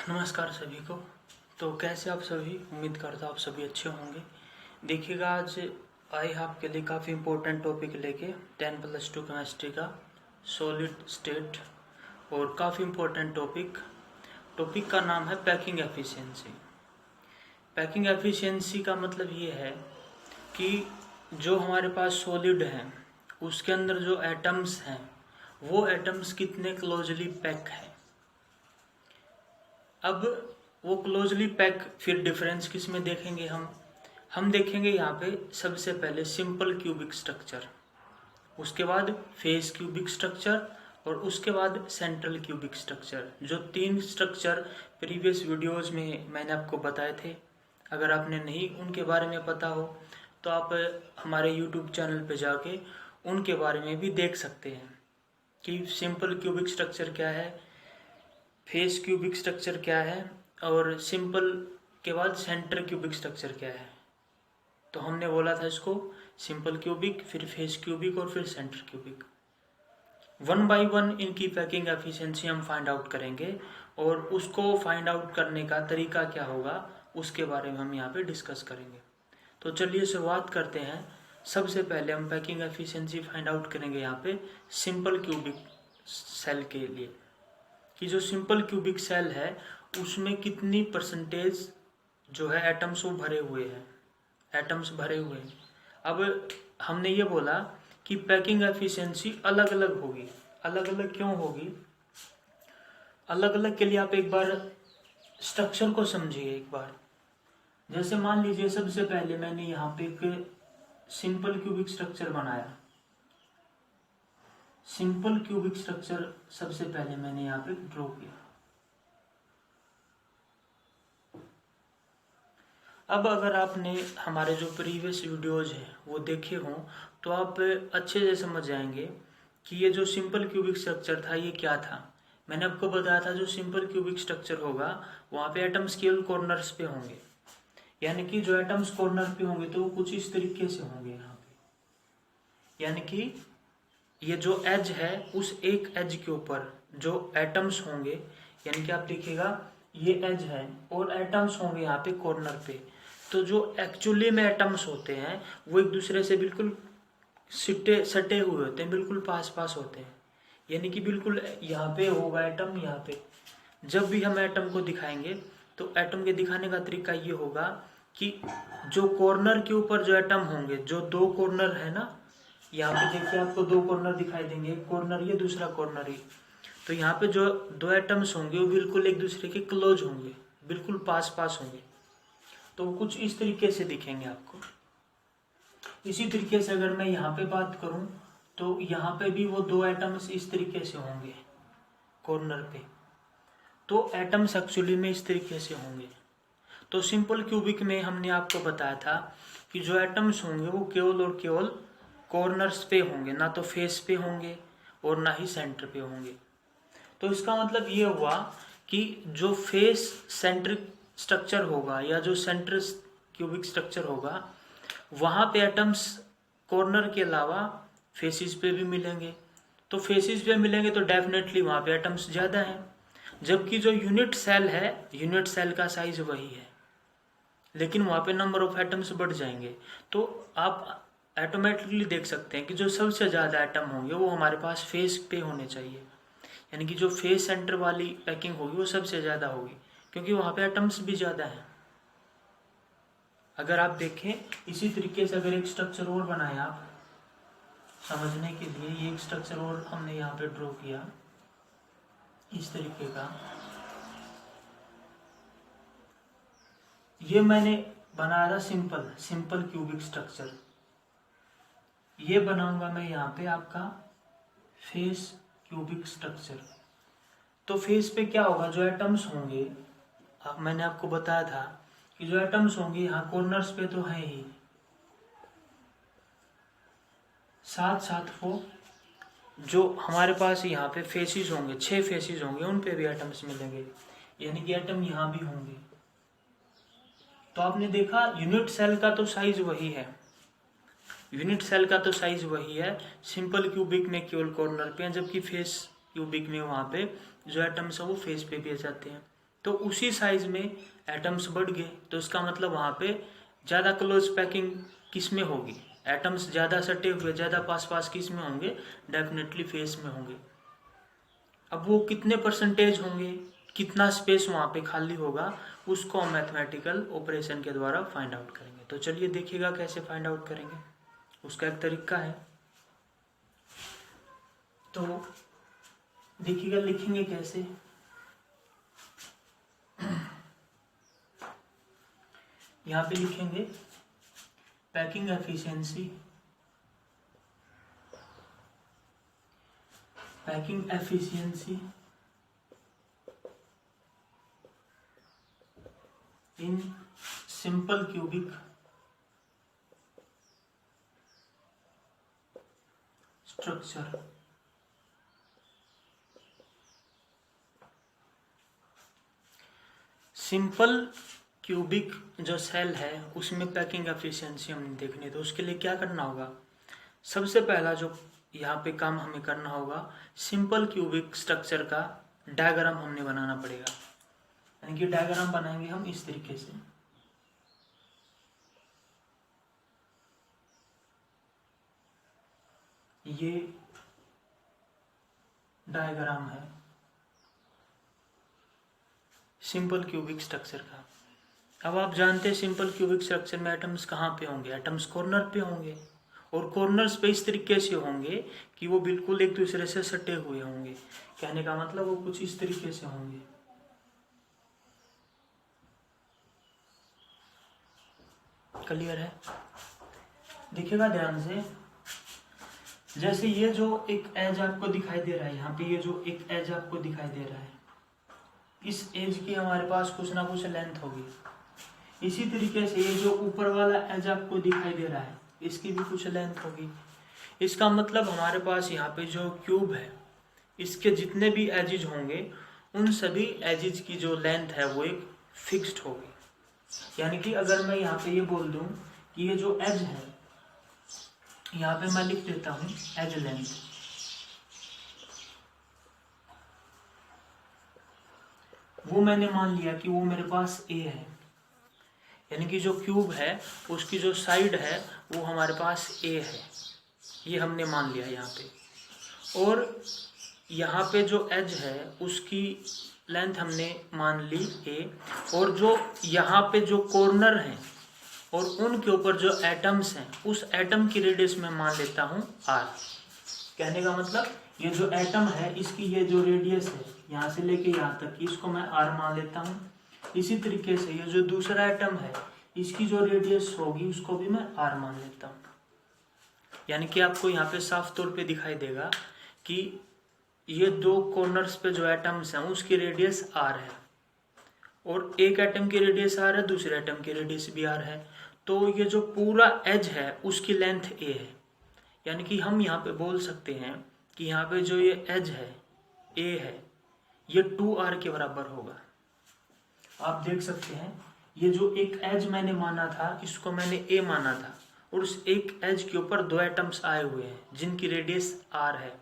नमस्कार सभी को। तो कैसे आप सभी, उम्मीद करता हूँ आप सभी अच्छे होंगे। देखिएगा, आज आए आपके लिए काफ़ी इम्पोर्टेंट टॉपिक लेके 10+2 केमिस्ट्री का सॉलिड स्टेट, और काफ़ी इम्पोर्टेंट टॉपिक का नाम है पैकिंग एफिशिएंसी। पैकिंग एफिशिएंसी का मतलब ये है कि जो हमारे पास सॉलिड है उसके अंदर जो एटम्स हैं वो एटम्स कितने क्लोजली पैक हैं। अब वो क्लोजली पैक फिर डिफरेंस किस में देखेंगे हम देखेंगे यहाँ पे सबसे पहले सिंपल क्यूबिक स्ट्रक्चर, उसके बाद फेस क्यूबिक स्ट्रक्चर और उसके बाद सेंट्रल क्यूबिक स्ट्रक्चर। जो 3 स्ट्रक्चर प्रीवियस वीडियोस में मैंने आपको बताए थे, अगर आपने नहीं उनके बारे में पता हो तो आप हमारे यूट्यूब चैनल पे जाके उनके बारे में भी देख सकते हैं कि सिंपल क्यूबिक स्ट्रक्चर क्या है, फेस क्यूबिक स्ट्रक्चर क्या है और सिंपल के बाद सेंटर क्यूबिक स्ट्रक्चर क्या है। तो हमने बोला था इसको सिंपल क्यूबिक, फिर फेस क्यूबिक और फिर सेंटर क्यूबिक। 1 बाय 1 इनकी पैकिंग एफिशिएंसी हम फाइंड आउट करेंगे और उसको फाइंड आउट करने का तरीका क्या होगा उसके बारे में हम यहाँ पे डिस्कस करेंगे। तो चलिए शुरुआत करते हैं। सबसे पहले हम पैकिंग एफिशिएंसी फाइंड आउट करेंगे यहाँ पे सिंपल क्यूबिक सेल के लिए, कि जो सिंपल क्यूबिक सेल है उसमें कितनी परसेंटेज जो है एटम्स वो भरे हुए हैं, अब हमने ये बोला कि पैकिंग एफिशिएंसी अलग अलग होगी। अलग अलग क्यों होगी? अलग अलग के लिए आप एक बार स्ट्रक्चर को समझिए एक बार। जैसे मान लीजिए सबसे पहले मैंने यहाँ पे एक सिंपल क्यूबिक स्ट्रक्चर बनाया। सिंपल क्यूबिक स्ट्रक्चर सबसे पहले मैंने यहाँ पे ड्रॉ किया। अब अगर आपने हमारे जो प्रीवियस वीडियोज हैं वो देखे हों तो आप अच्छे से समझ जाएंगे कि ये जो सिंपल क्यूबिक स्ट्रक्चर था ये क्या था। मैंने आपको बताया था जो सिंपल क्यूबिक स्ट्रक्चर होगा वहाँ पे एटम्स केवल कॉर्नर्स पे होंगे, यानी कि जो एटम्स कॉर्नर पे होंगे तो वो कुछ इस तरीके से होंगे यहाँ पे, यानी कि ये जो एज है उस एक एज के ऊपर जो एटम्स होंगे, यानी कि आप देखिएगा ये एज है और एटम्स होंगे यहाँ पे कॉर्नर पे। तो जो एक्चुअली में एटम्स होते हैं वो एक दूसरे से बिल्कुल सटे हुए होते हैं, बिल्कुल पास पास होते हैं, यानी कि बिल्कुल यहाँ पे होगा एटम, यहाँ पे जब भी हम एटम को दिखाएंगे तो एटम के दिखाने का तरीका ये होगा कि जो कॉर्नर के ऊपर जो एटम होंगे, जो 2 कॉर्नर है ना, यहाँ पे देखिए आपको 2 कॉर्नर दिखाई देंगे, एक कॉर्नर ये दूसरा कॉर्नर ये। तो यहाँ पे जो 2 एटम्स होंगे वो बिल्कुल एक दूसरे के क्लोज होंगे, बिल्कुल पास पास होंगे, तो वो कुछ इस तरीके से दिखेंगे आपको। इसी तरीके से अगर मैं यहाँ पे बात करूँ तो यहाँ पे भी वो 2 एटम्स इस तरीके से होंगे कॉर्नर पे, तो एटम्स एक्चुअली में इस तरीके से होंगे। तो सिंपल क्यूबिक में हमने आपको बताया था कि जो एटम्स होंगे वो केवल और केवल कॉर्नर्स पे होंगे, ना तो फेस पे होंगे और ना ही सेंटर पे होंगे। तो इसका मतलब ये हुआ कि जो फेस सेंट्रिक स्ट्रक्चर होगा या जो सेंटर क्यूबिक स्ट्रक्चर होगा वहाँ पे एटम्स कॉर्नर के अलावा फेसिस पे भी मिलेंगे। तो फेसिस पे मिलेंगे तो डेफिनेटली वहाँ पे एटम्स ज़्यादा हैं, जबकि जो यूनिट सेल है, यूनिट सेल का साइज वही है, लेकिन वहाँ पे नंबर ऑफ एटम्स बढ़ जाएंगे। तो आप ऑटोमेटिकली देख सकते हैं कि जो सबसे ज़्यादा एटम होंगे वो हमारे पास फेस पे होने चाहिए, यानी कि जो फेस सेंटर वाली पैकिंग होगी वो सबसे ज़्यादा होगी, क्योंकि वहाँ पे एटम्स भी ज़्यादा हैं। अगर आप देखें इसी तरीके से अगर एक स्ट्रक्चर और बनाया आप समझने के लिए, ये एक स्ट्रक्चर और हमने यहाँ पे ड्रॉ किया इस तरीके का, ये मैंने बनाया था सिंपल क्यूबिक स्ट्रक्चर। ये बनाऊंगा मैं यहाँ पे आपका फेस क्यूबिक स्ट्रक्चर। तो फेस पे क्या होगा, जो एटम्स होंगे, मैंने आपको बताया था कि जो एटम्स होंगे यहाँ कॉर्नर्स पे तो है ही, साथ साथ वो जो हमारे पास यहाँ पे फेसिस होंगे, 6 फेसिस होंगे, उन पे भी एटम्स मिलेंगे, यानी कि एटम यहाँ भी होंगे। तो आपने देखा यूनिट सेल का तो साइज वही है, सिंपल क्यूबिक में केवल कॉर्नर पे है, जबकि फेस क्यूबिक में वहाँ पे जो एटम्स है वो फेस पे भी आ जाते हैं। तो उसी साइज में एटम्स बढ़ गए, तो इसका मतलब वहाँ पे ज़्यादा क्लोज पैकिंग किस में होगी, एटम्स ज़्यादा सटे हुए ज़्यादा पास पास किस में होंगे, डेफिनेटली फेस में होंगे। अब वो कितने परसेंटेज होंगे, कितना स्पेस वहाँ पे खाली होगा, उसको हम मैथमेटिकल ऑपरेशन के द्वारा फाइंड आउट करेंगे। तो चलिए देखिएगा कैसे फाइंड आउट करेंगे, उसका एक तरीका है। तो देखिएगा लिखेंगे कैसे, यहाँ पे लिखेंगे packing efficiency, packing efficiency in simple cubic structure. Simple cubic जो सेल है उसमें पैकिंग एफिशिएंसी हमने देखनी है, तो उसके लिए क्या करना होगा, सबसे पहला जो यहाँ पे काम हमें करना होगा, सिंपल क्यूबिक स्ट्रक्चर का डायग्राम हमने बनाना पड़ेगा। यानी कि डायग्राम बनाएंगे हम इस तरीके से, ये डायग्राम है सिंपल क्यूबिक स्ट्रक्चर का। अब आप जानते हैं सिंपल क्यूबिक स्ट्रक्चर में एटम्स कहाँ पे होंगे, एटम्स कॉर्नर पे होंगे, और कॉर्नर्स पे इस तरीके से होंगे कि वो बिल्कुल एक दूसरे से सटे हुए होंगे। कहने का मतलब वो कुछ इस तरीके से होंगे। क्लियर है? देखिएगा ध्यान से, जैसे ये जो एक एज आपको दिखाई दे रहा है, यहाँ पे ये जो एक एज आपको दिखाई दे रहा है, इस एज की हमारे पास कुछ ना कुछ लेंथ होगी। इसी तरीके से ये जो ऊपर वाला एज आपको दिखाई दे रहा है, इसकी भी कुछ लेंथ होगी। इसका मतलब हमारे पास यहाँ पे जो क्यूब है, इसके जितने भी एजेज होंगे, उन सभी एजेज की जो लेंथ है वो एक फिक्स्ड होगी। यानी कि अगर मैं यहाँ पे ये बोल दूं कि ये जो एज है, यहाँ पे मैं लिख देता हूँ एज लेंथ, वो मैंने मान लिया कि वो मेरे पास ए है। यानी कि जो क्यूब है उसकी जो साइड है वो हमारे पास ए है, ये हमने मान लिया यहाँ पे। और यहाँ पे जो एज है उसकी लेंथ हमने मान ली ए, और जो यहाँ पे जो कॉर्नर है और उनके ऊपर जो एटम्स हैं, उस एटम की रेडियस में मान लेता हूँ आर। कहने का मतलब ये जो एटम है इसकी ये जो रेडियस है यहाँ से लेके यहाँ तक की, इसको मैं आर मान लेता हूँ। इसी तरीके से ये जो दूसरा एटम है इसकी जो रेडियस होगी उसको भी मैं आर मान लेता हूँ। यानी कि आपको यहाँ पे साफ तौर पे दिखाई देगा कि ये दो कॉर्नर्स पे जो एटम्स हैं उसकी रेडियस आर है, और एक एटम की रेडियस आर है, दूसरे एटम की रेडियस भी आर है। तो ये जो पूरा एज है उसकी लेंथ ए है। यानी कि हम यहाँ पे बोल सकते हैं कि यहाँ पे जो ये एज है ए है, ये 2r के बराबर होगा। आप देख सकते हैं ये जो एक एज मैंने माना था इसको मैंने ए माना था, और उस एक एज के ऊपर दो एटम्स आए हुए हैं जिनकी रेडियस आर है।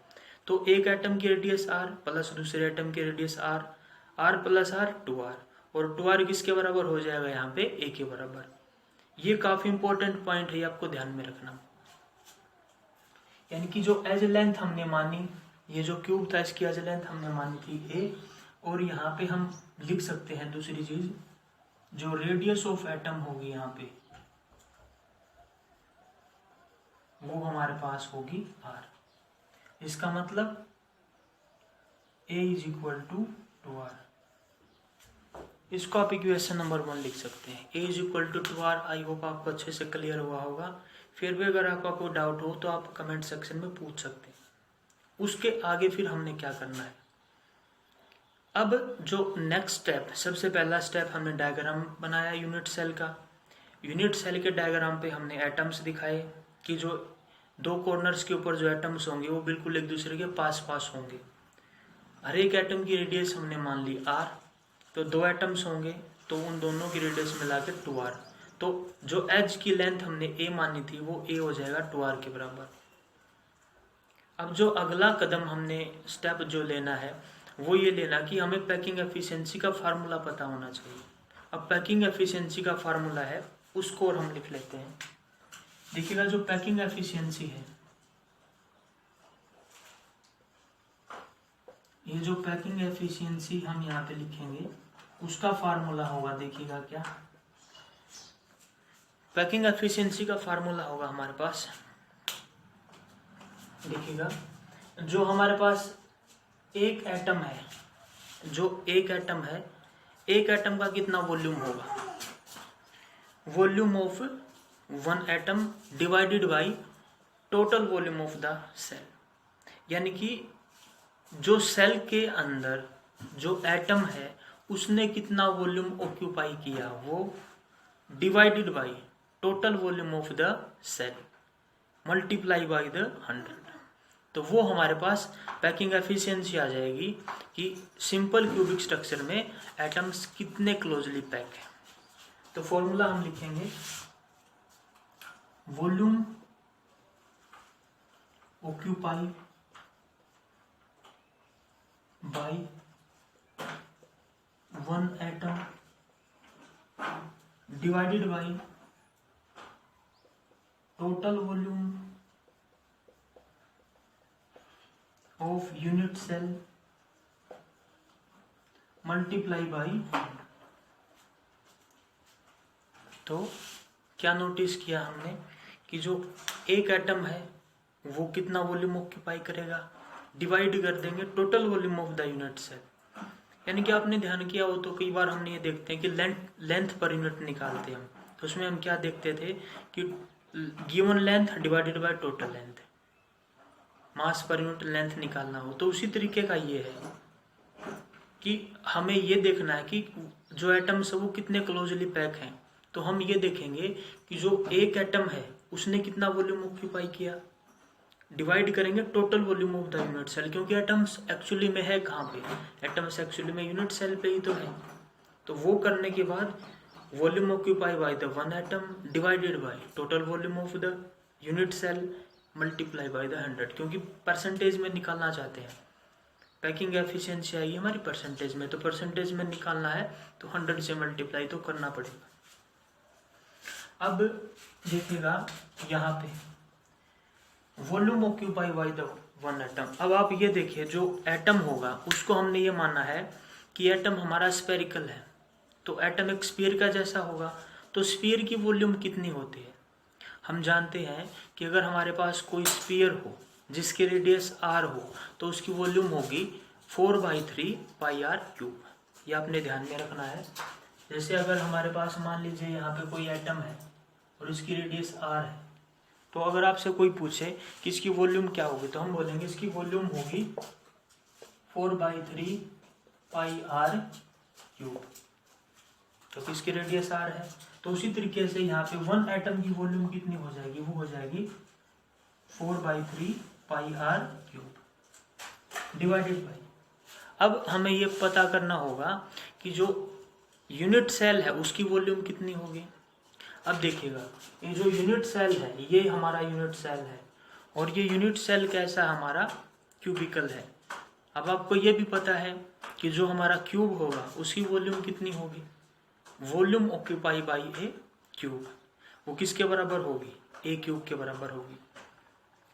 तो एक एटम की रेडियस आर प्लस दूसरे एटम की radius R, R plus R 2r, और 2r किसके बराबर हो जाएगा यहाँ पे ए के बराबर। ये काफी इंपॉर्टेंट पॉइंट है, आपको ध्यान में रखना। यानी कि जो एज लेंथ हमने मानी, ये जो क्यूब था इसकी एज लेंथ हमने मानी थी ए, और यहाँ पे हम लिख सकते हैं दूसरी चीज, जो रेडियस ऑफ एटम होगी यहाँ पे वो हमारे पास होगी आर। इसका मतलब ए इज इक्वल टू 2r। इसको आप इक्वेशन नंबर 1 लिख सकते हैं, A is equal to 2r। I hope आपको अच्छे से क्लियर हुआ होगा। फिर भी अगर आपका कोई डाउट हो तो आप कमेंट सेक्शन में पूछ सकते हैं। उसके आगे फिर हमने क्या करना है, अब जो नेक्स्ट स्टेप, सबसे पहला स्टेप हमने डायग्राम बनाया यूनिट सेल का। यूनिट सेल के डायग्राम पे हमने एटम्स दिखाए कि जो दो कॉर्नर्स के ऊपर जो एटम्स होंगे वो बिल्कुल एक दूसरे के पास पास होंगे। हर एक एटम की रेडियस हमने मान ली आर, तो दो एटम्स होंगे तो उन दोनों की रेडियस मिला के 2r। तो जो एज की लेंथ हमने ए मानी थी वो ए हो जाएगा 2r के बराबर। अब जो अगला कदम हमने स्टेप जो लेना है वो ये लेना कि हमें पैकिंग एफिशिएंसी का फार्मूला पता होना चाहिए। अब पैकिंग एफिशिएंसी का फार्मूला है, उसको और हम लिख लेते हैं। देखिएगा जो पैकिंग एफिशिएंसी है, ये जो पैकिंग एफिशिएंसी हम यहाँ पे लिखेंगे उसका फार्मूला होगा, देखिएगा क्या पैकिंग एफिशिएंसी का फार्मूला होगा हमारे पास। देखिएगा जो हमारे पास एक एटम है, जो एक एटम है, एक एटम का कितना वॉल्यूम होगा, volume of one atom divided by total volume of the cell. यानी कि जो सेल के अंदर जो एटम है उसने कितना वॉल्यूम ऑक्यूपाई किया, वो divided by total volume of the cell multiply by the 100। तो वो हमारे पास पैकिंग एफिशिएंसी आ जाएगी कि सिंपल क्यूबिक स्ट्रक्चर में एटम्स कितने क्लोजली पैक है। तो फॉर्मूला हम लिखेंगे volume occupy by one atom divided by total volume of unit cell multiply by. तो क्या नोटिस किया हमने कि जो एक एटम है वो कितना वॉल्यूम ऑक्यूपाई करेगा, डिवाइड कर देंगे total volume of the unit cell. यानी कि आपने ध्यान किया हो तो कई बार हमने ये देखते हैं कि लेंथ पर यूनिट निकालते हैं हम, तो उसमें हम क्या देखते थे कि given length divided by total length, mass per unit length निकालना हो। तो उसी तरीके का ये है कि हमें ये देखना है कि जो एटम्स है वो कितने क्लोजली पैक हैं। तो हम ये देखेंगे कि जो एक एटम है उसने कितना वॉल्यूम ऑक्यूपाई किया, डिवाइड करेंगे total volume of the unit cell, क्योंकि एटम्स एक्चुअली में है कहाँ पे, एटम्स एक्चुअली में यूनिट सेल पे ही तो है। तो वो करने के बाद volume occupy by the one atom divided by total volume of the unit cell multiply by the 100, क्योंकि परसेंटेज में निकालना चाहते हैं। पैकिंग एफिशिएंसी आई हमारी परसेंटेज में, तो परसेंटेज में निकालना है तो 100 से मल्टीप्लाई तो करना पड़ेगा। अब देखिएगा यहाँ पे volume occupy by the one atom. अब आप ये देखिए जो एटम होगा उसको हमने ये माना है कि एटम हमारा स्फेरिकल है, तो एटम एक स्फीयर का जैसा होगा। तो स्फीयर की वॉल्यूम कितनी होती है, हम जानते हैं कि अगर हमारे पास कोई स्फीयर हो जिसकी रेडियस r हो तो उसकी वॉल्यूम होगी 4/3 पाई r क्यूब। ये आपने ध्यान में रखना है। जैसे अगर हमारे पास मान लीजिए यहाँ पे कोई एटम है और इसकी रेडियस r है, तो अगर आपसे कोई पूछे कि इसकी वॉल्यूम क्या होगी तो हम बोलेंगे इसकी वॉल्यूम होगी 4/3 पाई r क्यूब, तो किसकी रेडियस r है। तो उसी तरीके से यहाँ पे वन एटम की वॉल्यूम कितनी हो जाएगी, वो हो जाएगी 4/3 पाई r क्यूब डिवाइडेड बाई। अब हमें ये पता करना होगा कि जो यूनिट सेल है उसकी वॉल्यूम कितनी होगी। अब देखिएगा ये जो यूनिट सेल है ये हमारा यूनिट सेल है और ये यूनिट सेल कैसा हमारा क्यूबिकल है। अब आपको ये भी पता है कि जो हमारा क्यूब होगा उसकी वॉल्यूम कितनी होगी, volume occupy by A cube, वो किसके बराबर होगी, ए क्यूब के बराबर होगी।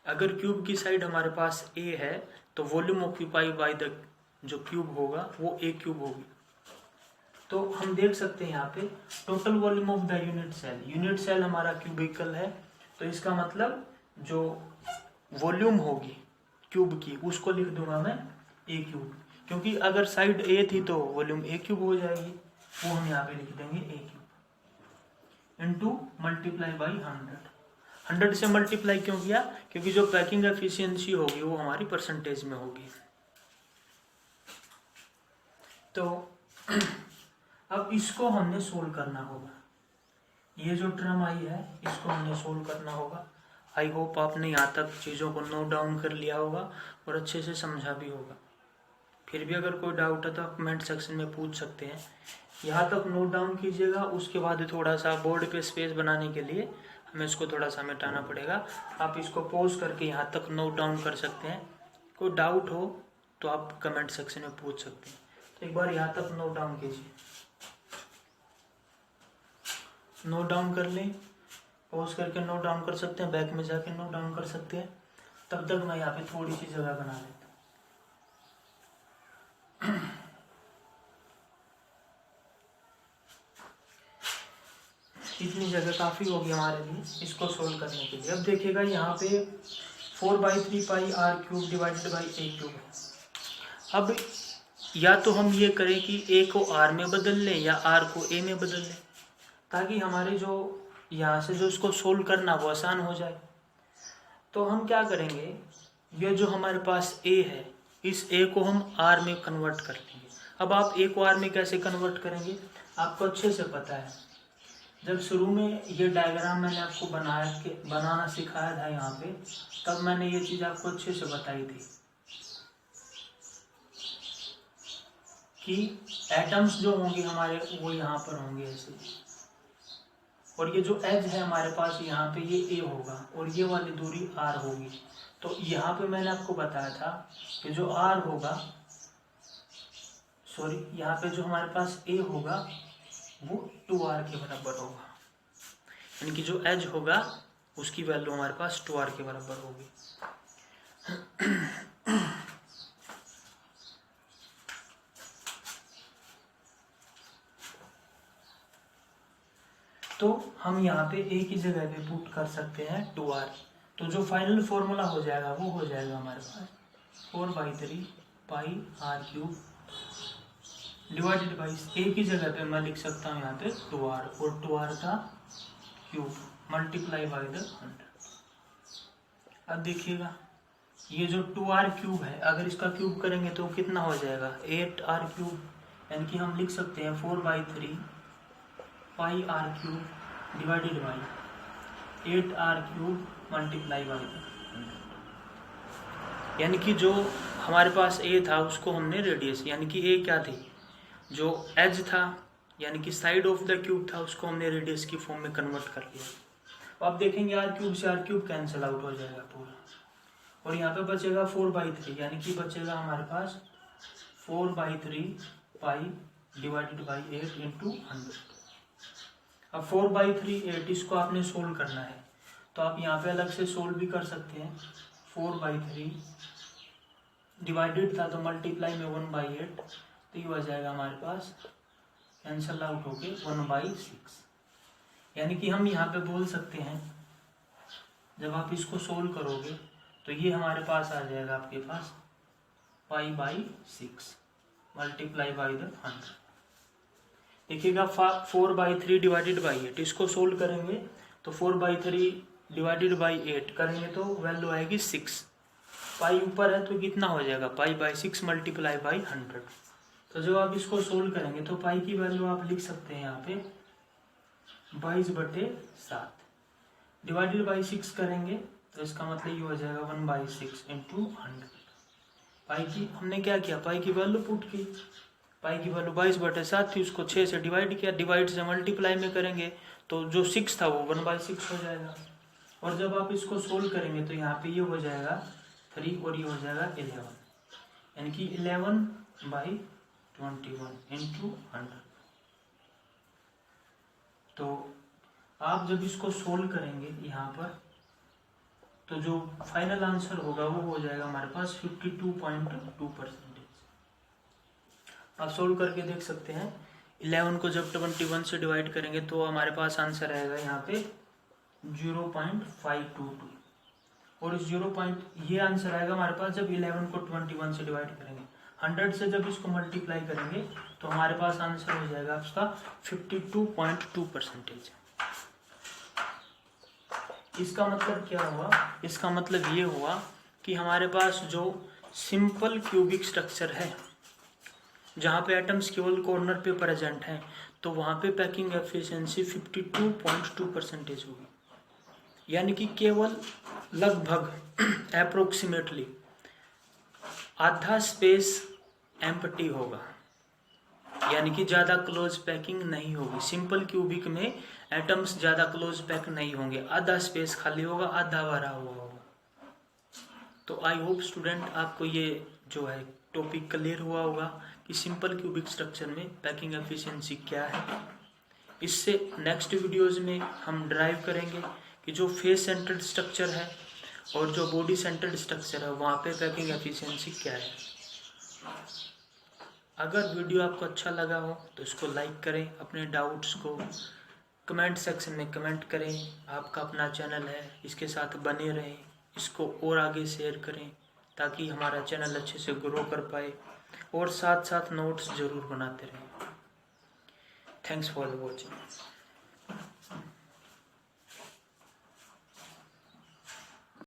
अगर क्यूब की साइड हमारे पास ए है तो वॉल्यूम ऑक्यूपाई बाई द जो क्यूब होगा वो ए क्यूब होगी। तो हम देख सकते हैं यहाँ पे total volume of the unit cell हमारा क्यूबिकल है, तो इसका मतलब जो वॉल्यूम होगी क्यूब की उसको लिख दूंगा मैं ए क्यूब, क्योंकि अगर साइड ए थी तो वॉल्यूम ए क्यूब हो जाएगी, वो हम यहाँ पे लिख देंगे ए क्यूब इंटू मल्टीप्लाई बाई 100 से मल्टीप्लाई क्यों किया, क्योंकि जो पैकिंग एफिशिएंसी होगी वो हमारी परसेंटेज में होगी। तो अब इसको हमने सोल्व करना होगा, ये जो टर्म आई है इसको हमने सोल्व करना होगा। आई होप आपने यहाँ तक चीज़ों को नोट डाउन कर लिया होगा और अच्छे से समझा भी होगा। फिर भी अगर कोई डाउट है तो आप कमेंट सेक्शन में पूछ सकते हैं। यहाँ तक नोट डाउन कीजिएगा, उसके बाद थोड़ा सा बोर्ड पे स्पेस बनाने के लिए हमें इसको थोड़ा सा मिटाना पड़ेगा। आप इसको पॉज करके यहाँ तक नोट डाउन कर सकते हैं। कोई डाउट हो तो आप कमेंट सेक्शन में पूछ सकते हैं। तो एक बार यहाँ तक नोट डाउन कीजिए, नोट डाउन कर लें, पॉज करके नोट डाउन कर सकते हैं, बैक में जाके नोट डाउन कर सकते हैं। तब तक मैं यहाँ पे थोड़ी सी जगह बना लेता हूँ। इतनी जगह काफ़ी होगी हमारे लिए इसको सोल्व करने के लिए। अब देखिएगा यहाँ पे 4/3 पाई r cube divided by a cube है। अब या तो हम ये करें कि a को r में बदल लें या r को a में बदल लें, ताकि हमारे जो यहाँ से जो इसको सोल्व करना वो आसान हो जाए। तो हम क्या करेंगे, ये जो हमारे पास a है, इस a को हम r में कन्वर्ट कर लेंगे। अब आप a को r में कैसे कन्वर्ट करेंगे आपको अच्छे से पता है। जब शुरू में ये डायग्राम मैंने आपको बनाना सिखाया था यहाँ पे, तब मैंने ये चीज़ आपको अच्छे से बताई थी कि एटम्स जो होंगे हमारे वो यहाँ पर होंगे ऐसे, और ये जो एज है हमारे पास यहाँ पे ये a होगा और ये वाली दूरी r होगी। तो यहाँ पे मैंने आपको बताया था कि जो r होगा, सॉरी, यहाँ पे जो हमारे पास a होगा वो 2r के बराबर होगा, यानी कि जो एज होगा उसकी वैल्यू हमारे पास 2r के बराबर होगी। तो हम यहाँ पे a की जगह पे पुट कर सकते हैं 2r। तो जो फाइनल फॉर्मूला हो जाएगा वो हो जाएगा हमारे पास 4/3 पाई r cube divided by a की जगह पे मैं लिख सकता हूँ यहाँ पे 2r, और 2r का क्यूब मल्टीप्लाई बाई द 100। अब देखिएगा ये जो 2r क्यूब है, अगर इसका क्यूब करेंगे तो कितना हो जाएगा 8r क्यूब, यानी कि हम लिख सकते हैं 4/3 पाई r cube divided by 8r cube multiply by the 100। यानी कि जो हमारे पास a था उसको हमने रेडियस, यानी कि a क्या थी, जो एज था यानी कि साइड ऑफ द क्यूब था, उसको हमने रेडियस की फॉर्म में कन्वर्ट कर लिया। तो आप देखेंगे r क्यूब से r क्यूब कैंसिल आउट हो जाएगा पूरा, और यहाँ पे बचेगा 4/3, यानी कि बचेगा हमारे पास 4/3 पाई डिवाइडेड बाई 8 इंटू 100। अब 4/3 8, इसको आपने सोल्व करना है तो आप यहाँ पे अलग से सोल्व भी कर सकते हैं। 4/3 डिवाइडेड था तो मल्टीप्लाई में 1/8, तो ये हो जाएगा हमारे पास कैंसल आउट होके 1/6। यानी कि हम यहाँ पे बोल सकते हैं जब आप इसको सोल्व करोगे तो ये हमारे पास आ जाएगा आपके पास π/6 मल्टीप्लाई बाई द 100। देखिएगा 4/3 डिवाइडेड बाई 8, इसको सोल्व करेंगे तो 4/3 डिवाइडेड बाई 8 करेंगे तो वैल्यू आएगी 6। पाई ऊपर है तो कितना हो जाएगा π/6 मल्टीप्लाई बाई 100। तो जब आप इसको सोल्व करेंगे तो पाई की वैल्यू आप लिख सकते हैं यहाँ पे 22/7 डिवाइडेड बाई 6 करेंगे तो इसका मतलब ये हो जाएगा 1/6 इंटू 100। पाई की हमने क्या किया, पाई की वैल्यू पुट की, पाई की वैल्यू 22/7 थी, उसको 6 से डिवाइड किया, डिवाइड से मल्टीप्लाई में करेंगे तो जो 6 था वो 1/6 हो जाएगा। और जब आप इसको सोल्व करेंगे तो यहाँ पे ये हो जाएगा 3 और ये हो जाएगा 11, यानी कि 11/21 इंटू 100। तो आप जब इसको सोल्व करेंगे यहाँ पर तो जो फाइनल आंसर होगा वो हो जाएगा हमारे पास 52.2%। आप सोल्व करके देख सकते हैं। 11 को जब 21 से डिवाइड करेंगे तो हमारे पास आंसर आएगा यहाँ पे 0.522, और इस ये आंसर आएगा हमारे पास जब 11 को 21 से डिवाइड करेंगे। 100 से जब इसको मल्टीप्लाई करेंगे तो हमारे पास आंसर हो जाएगा आपका 52.2%। इसका मतलब क्या हुआ, इसका मतलब ये हुआ कि हमारे पास जो सिंपल क्यूबिक स्ट्रक्चर है जहाँ पे एटम्स केवल कॉर्नर पे प्रेजेंट हैं तो वहाँ पे पैकिंग एफिशिएंसी 52.2% होगी, यानी कि केवल लगभग अप्रोक्सीमेटली आधा स्पेस एम्प्टी होगा, यानी कि ज़्यादा क्लोज पैकिंग नहीं होगी। सिंपल क्यूबिक में एटम्स ज़्यादा क्लोज पैक नहीं होंगे, आधा स्पेस खाली होगा, आधा भरा हुआ होगा। तो आई होप स्टूडेंट आपको ये जो है टॉपिक क्लियर हुआ होगा कि सिंपल क्यूबिक स्ट्रक्चर में पैकिंग एफिशिएंसी क्या है। इससे नेक्स्ट वीडियोज़ में हम ड्राइव करेंगे कि जो फेस सेंटर्ड स्ट्रक्चर है और जो बॉडी सेंटर्ड स्ट्रक्चर है वहाँ पे पैकिंग एफिशिएंसी क्या है। अगर वीडियो आपको अच्छा लगा हो तो इसको लाइक करें, अपने डाउट्स को कमेंट सेक्शन में कमेंट करें। आपका अपना चैनल है, इसके साथ बने रहें, इसको और आगे शेयर करें ताकि हमारा चैनल अच्छे से ग्रो कर पाए, और साथ साथ नोट्स ज़रूर बनाते रहें। Thanks for watching.